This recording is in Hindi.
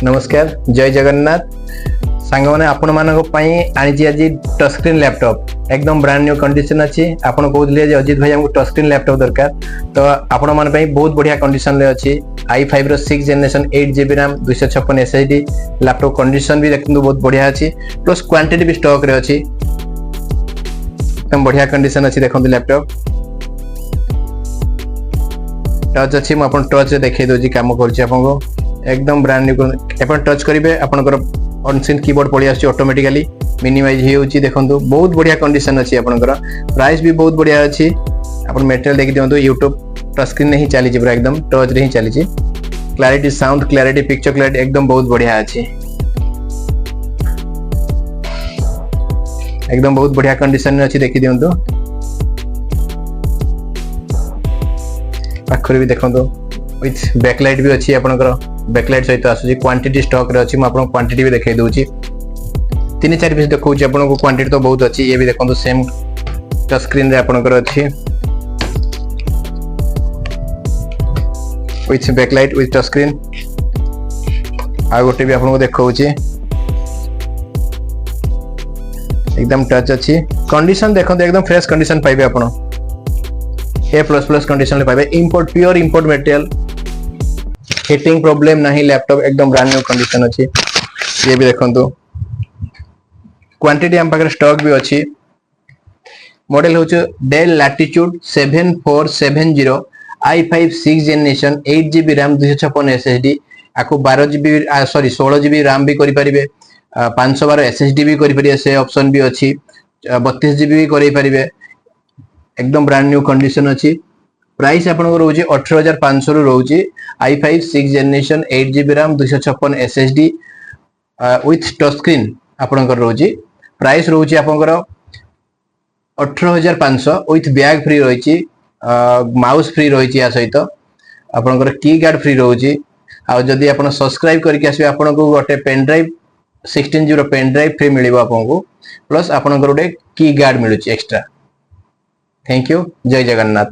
नमस्कार जय जगन्नाथ सांग मैंने आपण मानक आनी आज टच स्क्रीन लैपटॉप एकदम ब्रांड न्यू कंडीशन अच्छी आपन कहते अजित भाई हमको टच स्क्रीन लैपटॉप दरकार तो आपण मान बहुत बढ़िया कंडीशन रे अच्छी i5 रो 6 generation 8GB RAM 256 SSD laptop condition भी देखते बहुत बढ़िया अच्छी प्लस क्वांटिटी भी स्टॉक रे अच्छी एकदम बढ़िया कंडीशन अच्छी देखते लैपटॉप टच अच्छी मुझे टच देखा दूसरी कम कर एकदम ब्रांड न्यू अपन टच करेंगे आपंकर ऑनस्क्रीन कीबोर्ड पड़ी आस ऑटोमेटिकली मिनिमाइज हो देखो बहुत बढ़िया कंडीशन अच्छी आपंकर प्राइस भी बहुत बढ़िया अच्छी आप मटेरियल देखी दिखाँ यूट्यूब टच स्क्रीन ही चली पूरा एकदम टच रे ही चली clarity sound clarity picture clarity एकदम बहुत बढ़िया अच्छी एकदम बहुत बढ़िया कंडीशन अच्छी देखी दिखाँ पाखरे भी देखो विथ बैकलाइट भी अच्छी आपंकर बैकलाइट सहित आसूची क्वांटिटी स्टॉक रे अच्छी आपन क्वांटिटी भी देखाई दूची 3-4 पीस देखौची आपन को क्वांटिटी तो बहुत अच्छी ये भी देखो सेम टच स्क्रीन रे आपनकर अच्छी with backlight with touch screen आ गोटे भी आपन को देखौची एकदम टच अच्छी कंडीशन देखो एकदम फ्रेश कंडीशन पाइबे आपन A++ कंडीशन ले पाइबे import pure import material heating problem नहीं लैपटॉप एकदम ब्रांड न्यू कंडीशन अच्छी ये भी देखो क्वांटिटी हम पाखे स्टॉक भी अच्छी मॉडल होचे Dell latitude 7470 i5 6 generation 8GB RAM 256 SSD आको 12GB सॉरी 16GB रैम भी करि परिबे 512 SSD भी करि परिबे से ऑप्शन भी अच्छी 32GB भी करि परिबे एकदम ब्रांड न्यू कंडीशन अच्छी प्राइस आपन को रोजी 18500 रु रोजी i5 6 generation 8GB RAM 256 SSD with touch screen आपन को रोजी प्राइस रोजी आपन को 18500 विथ बैग फ्री रही माउस फ्री रही या सहित आपन को की गार्ड फ्री रोजी आ जदी आपन सब्सक्राइब करके आसीबे आपन को गोटे pen drive 16GB pen drive free मिलिबो आपन को प्लस आपन को गोटे की गार्ड मिलुची एक्स्ट्रा थैंक यू जय जगन्नाथ।